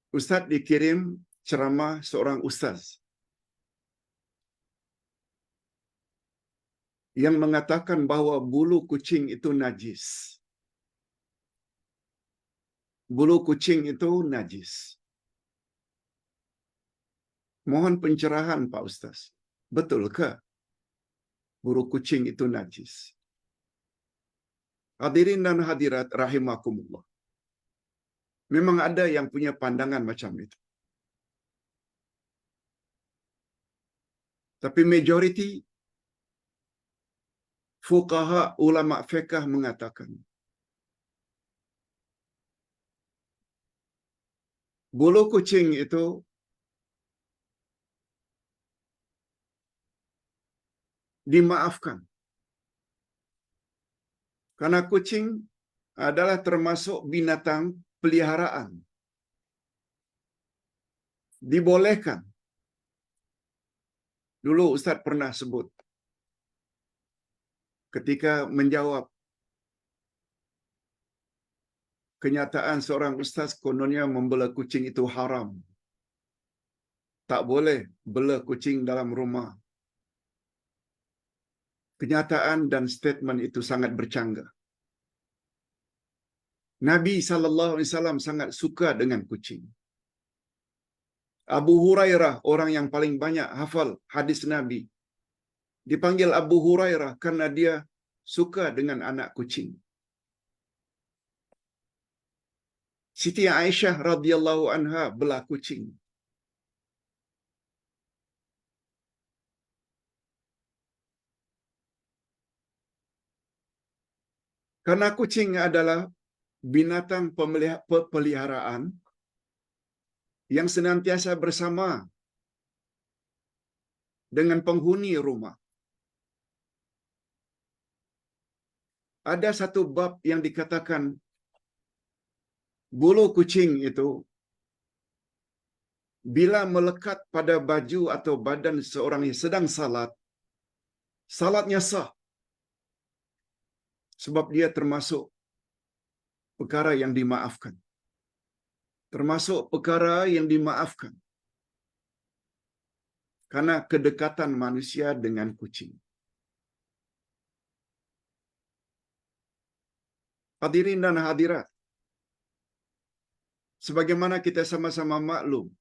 Ustaz dikirim ceramah seorang ustaz yang mengatakan bahawa bulu kucing itu najis. Bulu kucing itu najis. Mohon pencerahan Pak Ustaz. Betulkah bulu kucing itu najis? Hadirin dan hadirat rahimakumullah. Memang ada yang punya pandangan macam itu. Tapi majoriti fuqaha ulama fiqh mengatakan bulu kucing itu dimaafkan. Karena kucing adalah termasuk binatang peliharaan. Dibolehkan. Dulu Ustaz pernah sebut ketika menjawab kenyataan seorang ustaz kononnya membela kucing itu haram. Tak boleh bela kucing dalam rumah. Kenyataan dan statement itu sangat bercanggah. Nabi SAW sangat suka dengan kucing. Abu Hurairah, orang yang paling banyak hafal hadis Nabi, dipanggil Abu Hurairah karena dia suka dengan anak kucing. Siti Aisyah radhiyallahu anha bela kucing. Karena kucing adalah binatang peliharaan yang senantiasa bersama dengan penghuni rumah. Ada satu bab yang dikatakan bulu kucing itu bila melekat pada baju atau badan seorang yang sedang salat, salatnya sah. Sebab dia termasuk perkara yang dimaafkan. Termasuk perkara yang dimaafkan. Karena kedekatan manusia dengan kucing. Hadirin dan hadirat, sebagaimana kita sama-sama maklum,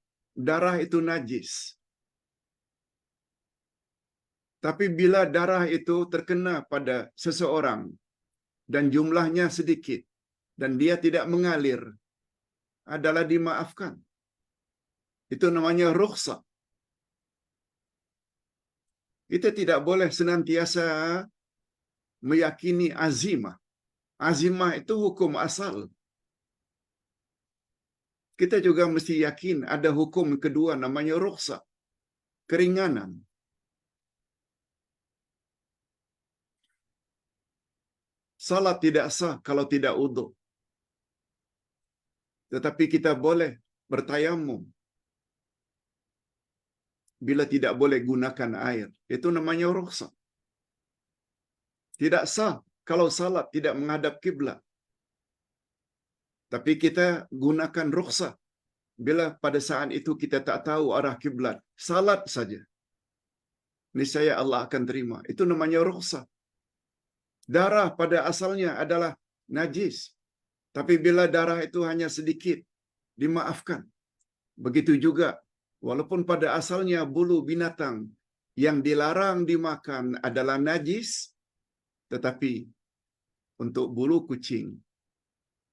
darah itu najis. Tapi bila darah itu terkena pada seseorang dan jumlahnya sedikit dan dia tidak mengalir, adalah dimaafkan. Itu namanya rukhsah. Kita tidak boleh senantiasa meyakini azimah. Azimah itu hukum asal. Kita juga mesti yakin ada hukum kedua namanya rukhsah, keringanan. Salat tidak sah kalau tidak uduk. Tetapi kita boleh bertayamum bila tidak boleh gunakan air. Itu namanya rukhsah. Tidak sah kalau salat tidak menghadap kiblat. Tapi kita gunakan rukhsah bila pada saat itu kita tak tahu arah kiblat. Salat saja. Niscaya Allah akan terima. Itu namanya rukhsah. Darah pada asalnya adalah najis. Tapi bila darah itu hanya sedikit, dimaafkan. Begitu juga, walaupun pada asalnya bulu binatang yang dilarang dimakan adalah najis, tetapi untuk bulu kucing,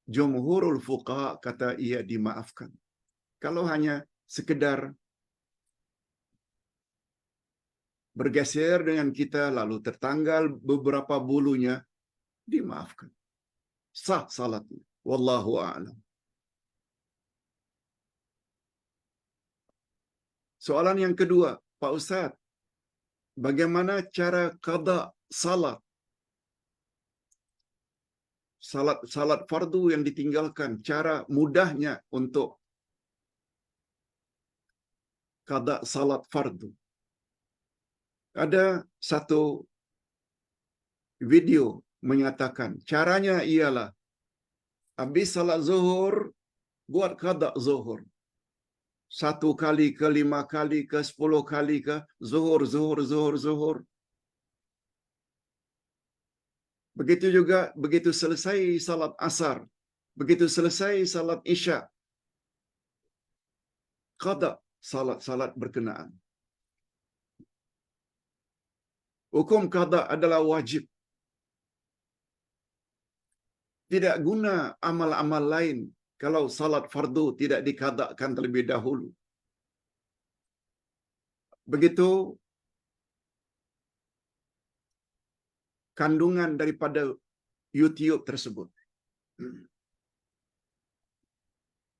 jumhurul fuqaha kata ia dimaafkan. Kalau hanya sekedar bergeser dengan kita lalu tertanggal beberapa bulunya, dimaafkan. Sah salatnya. Wallahu a'lam. Soalan yang kedua, Pak Ustaz, bagaimana cara qada salat? Salat fardu yang ditinggalkan, cara mudahnya untuk qada salat fardu. Ada satu video menyatakan caranya ialah habis salat zuhur buat qada zuhur. 1 kali ke 5 kali ke 10 kali ke zuhur, zuhur, zuhur, zuhur. Begitu juga begitu selesai salat asar, begitu selesai salat isya, qada salat-salat berkenaan. Hukum qada adalah wajib. Tidak guna amal-amal lain kalau salat fardu tidak diqadakan terlebih dahulu. Begitu kandungan daripada YouTube tersebut.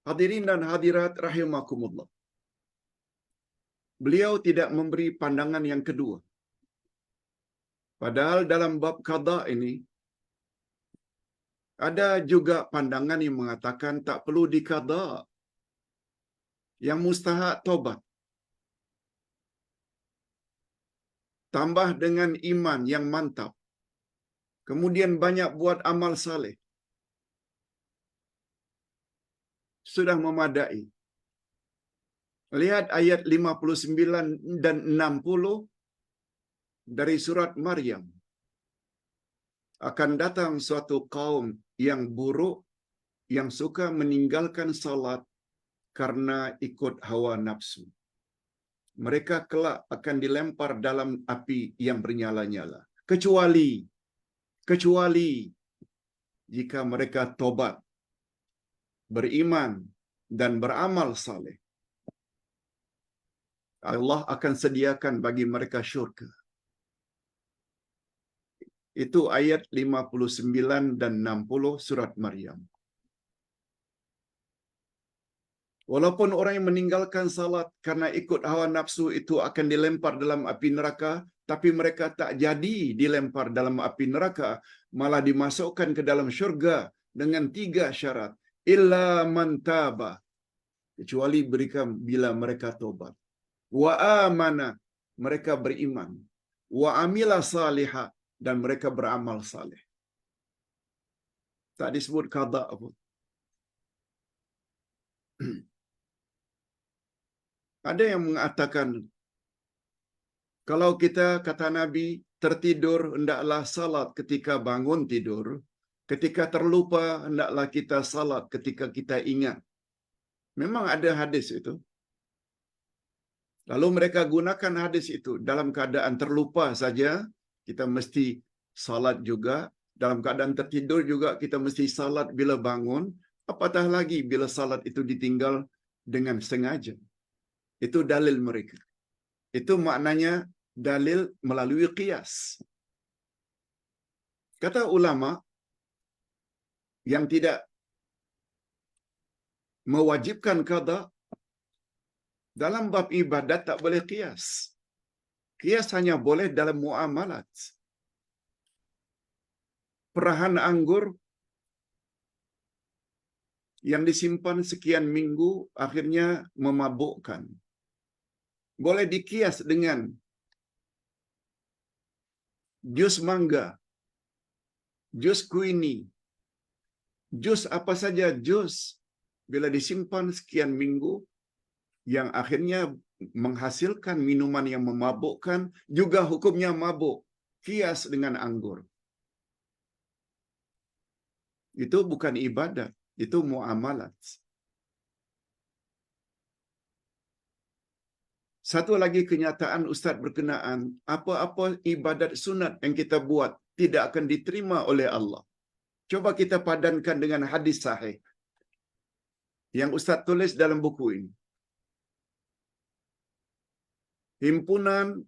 Hadirin dan hadirat rahimakumullah. Beliau tidak memberi pandangan yang kedua. Padahal dalam bab qada ini ada juga pandangan yang mengatakan tak perlu diqada. Yang mustahak tobat. Tambah dengan iman yang mantap. Kemudian banyak buat amal saleh. Sudah memadai. Lihat ayat 59 dan 60 dari surat Maryam. Akan datang suatu kaum yang buruk, yang suka meninggalkan salat karena ikut hawa nafsu. Mereka kelak akan dilempar dalam api yang bernyala-nyala. Kecuali jika mereka tobat, beriman, dan beramal saleh. Allah akan sediakan bagi mereka syurga. Itu ayat 59 dan 60 surat Maryam. Walaupun orang yang meninggalkan salat karena ikut hawa nafsu itu akan dilempar dalam api neraka, tapi mereka tak jadi dilempar dalam api neraka, malah dimasukkan ke dalam syurga dengan 3 syarat. Illa man taba, kecuali bila mereka tobat. Wa amana, mereka beriman. Wa amila salihah, dan mereka beramal saleh. Tak disebut qada pun. Ada yang mengatakan, kalau kita, kata Nabi, tertidur, hendaklah salat ketika bangun tidur. Ketika terlupa, hendaklah kita salat ketika kita ingat. Memang ada hadis itu. Lalu mereka gunakan hadis itu. Dalam keadaan terlupa saja, kita mesti salat juga. Dalam keadaan tertidur juga, kita mesti salat bila bangun. Apatah lagi bila salat itu ditinggal dengan sengaja. Itu dalil mereka. Itu maknanya dalil melalui qiyas. Kata ulama yang tidak mewajibkan qada, dalam bab ibadat tak boleh qiyas. Qiyas hanya boleh dalam muamalat. Perahan anggur yang disimpan sekian minggu akhirnya memabukkan. Boleh dikias dengan jus mangga, jus kuini, jus apa saja jus, bila disimpan sekian minggu yang akhirnya menghasilkan minuman yang memabukkan, juga hukumnya mabuk. Kias dengan anggur. Itu bukan ibadat, itu muamalat. Satu lagi kenyataan Ustaz berkenaan, apa-apa ibadat sunat yang kita buat tidak akan diterima oleh Allah. Coba kita padankan dengan hadis sahih yang Ustaz tulis dalam buku ini. Himpunan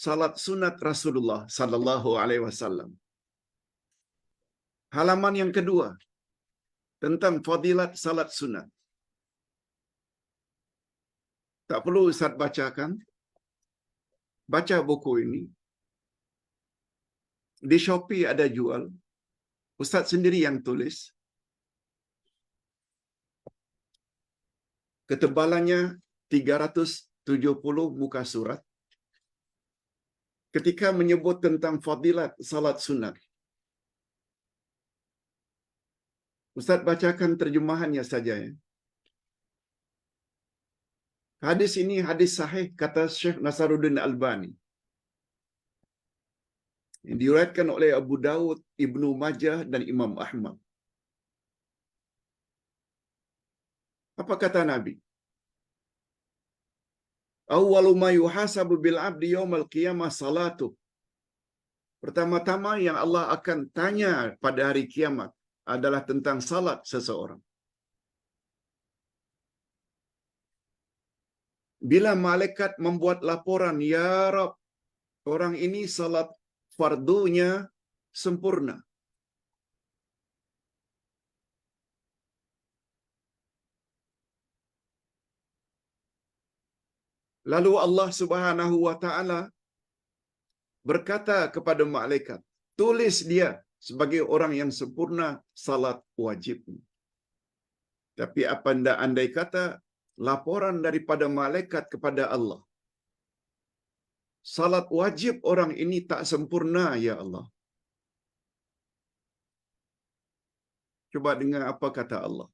salat sunat Rasulullah sallallahu alaihi wasallam. Halaman yang kedua tentang fadilat salat sunat. Tak perlu Ustaz bacakan. Baca buku ini. Di Shopee ada jual. Ustaz sendiri yang tulis. Ketebalannya 370 muka surat. Ketika menyebut tentang fadilat salat sunat, Ustaz bacakan terjemahannya saja ya. Hadis ini hadis sahih kata Syekh Nasaruddin Albani. Yang diriwayatkan oleh Abu Dawud, Ibnu Majah dan Imam Ahmad. Apa kata Nabi? Awwalu ma yuhasabu bil 'abdi yaumal qiyamah salatu. Pertama-tama yang Allah akan tanya pada hari kiamat adalah tentang salat seseorang. Bila malaikat membuat laporan, ya Rab, orang ini salat fardunya sempurna. Lalu Allah Subhanahu wa taala berkata kepada malaikat, tulis dia sebagai orang yang sempurna salat wajib. Tapi apa andai kata laporan daripada malaikat kepada Allah, salat wajib orang ini tak sempurna, ya Allah. Coba dengar apa kata Allah.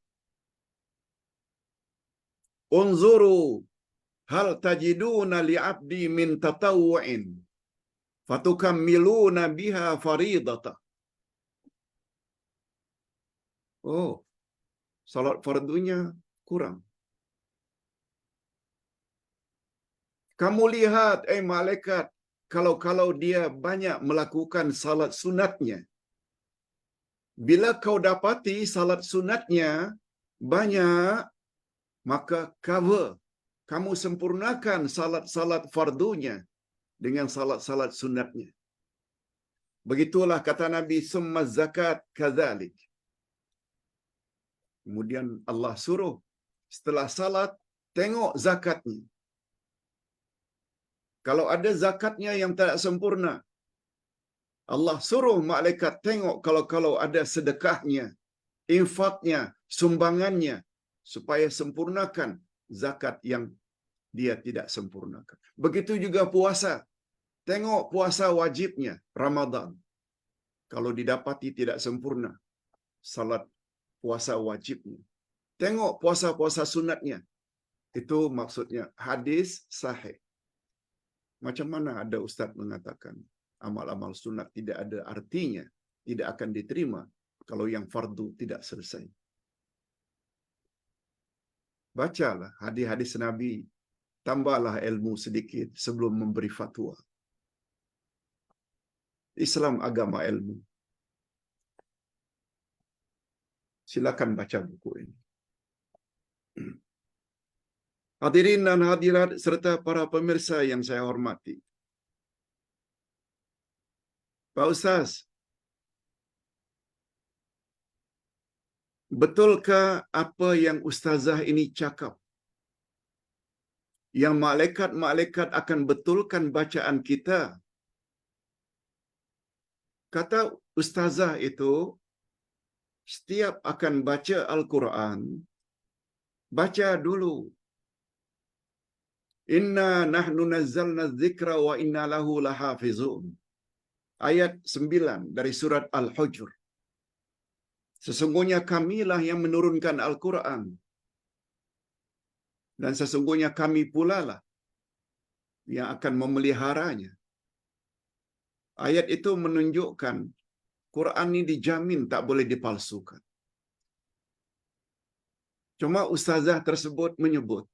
Unzuru hal tajiduna li'abdi min tatawu'in fatukammiluna biha faridata. Oh, salat fardunya kurang. Kamu lihat, malaikat, kalau dia banyak melakukan salat sunatnya. Bila kau dapati salat sunatnya banyak, maka cover. Kamu sempurnakan salat-salat fardunya dengan salat-salat sunatnya. Begitulah kata Nabi, summa zakat kadzalik. Kemudian Allah suruh, setelah salat, tengok zakatnya. Kalau ada zakatnya yang tak sempurna, Allah suruh malaikat tengok kalau ada sedekahnya, infaknya, sumbangannya, supaya sempurnakan zakat yang dia tidak sempurnakan. Begitu juga puasa. Tengok puasa wajibnya, Ramadan. Kalau didapati tidak sempurna, salat puasa wajibnya. Tengok puasa-puasa sunatnya. Itu maksudnya hadis sahih. Macam mana ada ustaz mengatakan amal-amal sunat tidak ada artinya, tidak akan diterima kalau yang fardu tidak selesai. Bacalah hadis-hadis Nabi, tambahlah ilmu sedikit sebelum memberi fatwa. Islam agama ilmu. Silakan baca buku ini. Hadirin dan hadirat serta para pemirsa yang saya hormati. Pak Ustaz, betulkah apa yang ustazah ini cakap? Yang malaikat-malaikat akan betulkan bacaan kita. Kata ustazah itu, setiap akan baca Al-Quran, baca dulu. Inna nahnu nazzalna dzikra wa inna lahu lahafizun. Ayat 9 dari surat Al-Hujr. Sesungguhnya kamilah yang menurunkan Al-Quran. Dan sesungguhnya kami pula lah yang akan memeliharanya. Ayat itu menunjukkan Quran ini dijamin tak boleh dipalsukan. Cuma ustazah tersebut menyebut,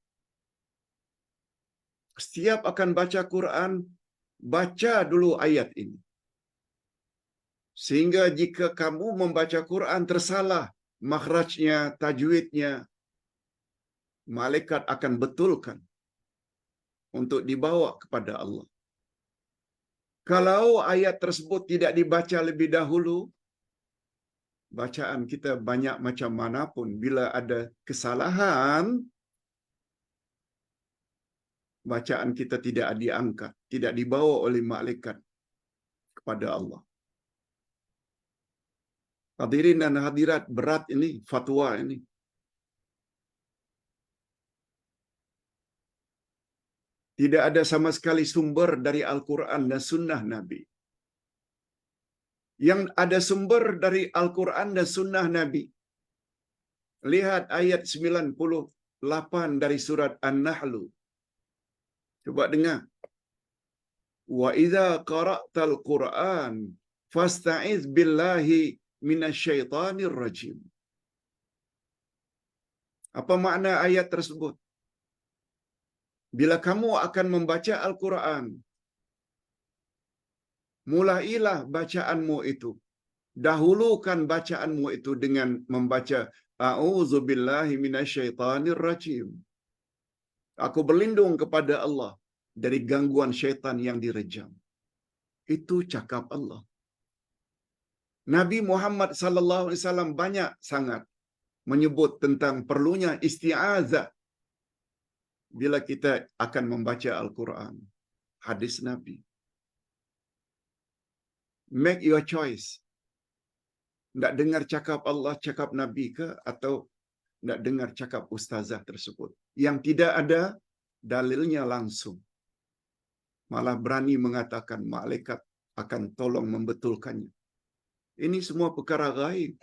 setiap akan baca Quran, baca dulu ayat ini. Sehingga jika kamu membaca Quran tersalah makhrajnya, tajwidnya, malaikat akan betulkan untuk dibawa kepada Allah. Kalau ayat tersebut tidak dibaca lebih dahulu, bacaan kita banyak macam manapun, bila ada kesalahan, bacaan kita tidak diangkat, tidak dibawa oleh malaikat kepada Allah. Hadirin dan hadirat, berat ini, fatwa ini. Tidak ada sama sekali sumber dari Al-Quran dan Sunnah Nabi. Yang ada sumber dari Al-Quran dan Sunnah Nabi. Lihat ayat 98 dari surat An-Nahl. Coba dengar. Wa idza qara'tal Qur'an fasta'iz billahi minasyaitonir rajim. Apa makna ayat tersebut? Bila kamu akan membaca Al-Quran, mulailah bacaanmu itu. Dahulukan bacaanmu itu dengan membaca A'udzubillahi minasyaitonir rajim. Aku berlindung kepada Allah dari gangguan syaitan yang direjam. Itu cakap Allah. Nabi Muhammad sallallahu alaihi wasallam banyak sangat menyebut tentang perlunya isti'azah bila kita akan membaca Al-Quran. Hadis Nabi. Make your choice. Nak dengar cakap Allah, cakap Nabi ke, atau nak dengar cakap ustazah tersebut yang tidak ada dalilnya langsung. Malah berani mengatakan malaikat akan tolong membetulkannya. Ini semua perkara gaib.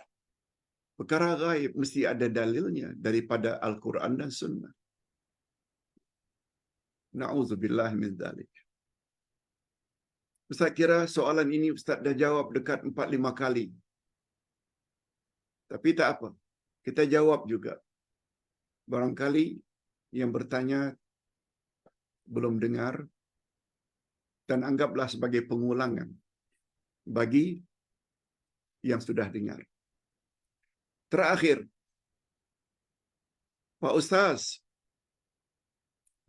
Perkara gaib mesti ada dalilnya daripada Al-Quran dan Sunnah. Na'udzubillah min dzalik. Ustaz kira soalan ini Ustaz dah jawab dekat 4-5 kali. Tapi tak apa. Kita jawab juga. Barangkali yang bertanya belum dengar dan anggaplah sebagai pengulangan bagi yang sudah dengar. Terakhir, Pak Ustaz,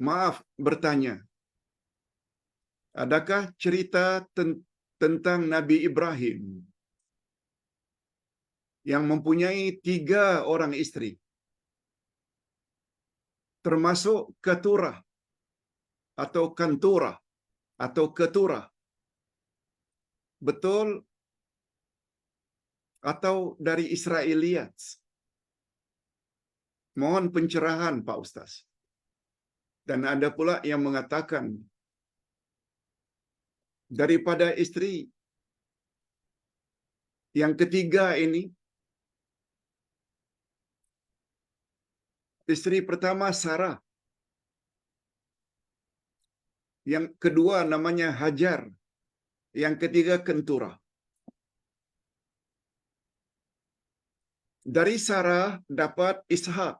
maaf bertanya, adakah cerita tentang Nabi Ibrahim yang mempunyai 3 orang isteri, termasuk Keturah atau Kanturah atau Keturah? Betul atau dari Israiliyat? Mohon pencerahan Pak Ustaz. Dan ada pula yang mengatakan daripada isteri yang ketiga ini, isteri pertama Sarah, yang kedua namanya Hajar, yang ketiga Kenturah. Dari Sarah dapat Ishak.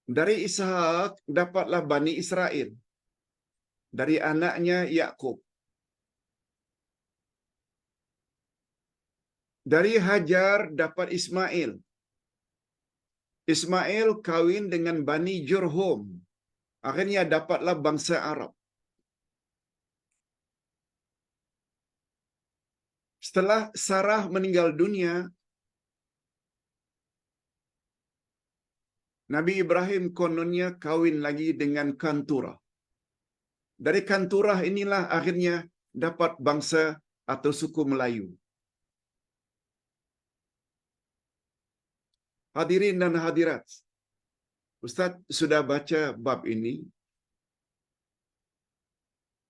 Dari Ishak dapatlah Bani Israel. Dari anaknya Yakub. Dari Hajar dapat Ismail. Ismail kawin dengan Bani Jurhum. Akhirnya dapatlah bangsa Arab. Setelah Sarah meninggal dunia, Nabi Ibrahim kononnya kawin lagi dengan Kanturah. Dari Kanturah inilah akhirnya dapat bangsa atau suku Melayu. Hadirin dan hadirat, Ustaz sudah baca bab ini.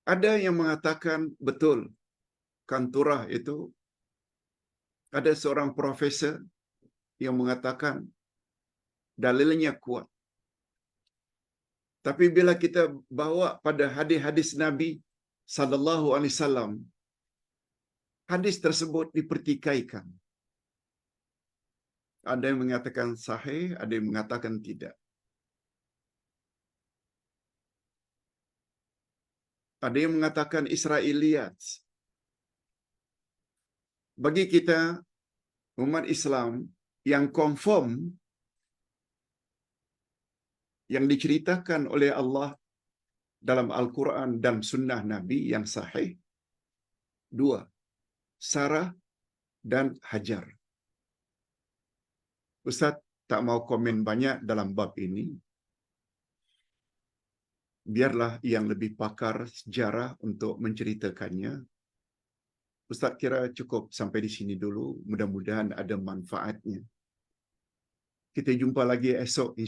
Ada yang mengatakan betul, Kanturah itu ada seorang profesor yang mengatakan dalilnya kuat. Tapi bila kita bawa pada hadis-hadis Nabi sallallahu alaihi wasallam, hadis tersebut dipertikaikan. Ada yang mengatakan sahih, ada yang mengatakan tidak. Ada yang mengatakan Israiliyat. Bagi kita umat Islam yang confirm yang diceritakan oleh Allah dalam Al-Quran dan Sunnah Nabi yang sahih, 2, Sarah dan Hajar. Ustaz tak mau komen banyak dalam bab ini. Biarlah yang lebih pakar sejarah untuk menceritakannya. Ustaz kira cukup sampai di sini dulu. Mudah-mudahan ada manfaatnya. Kita jumpa lagi esok insya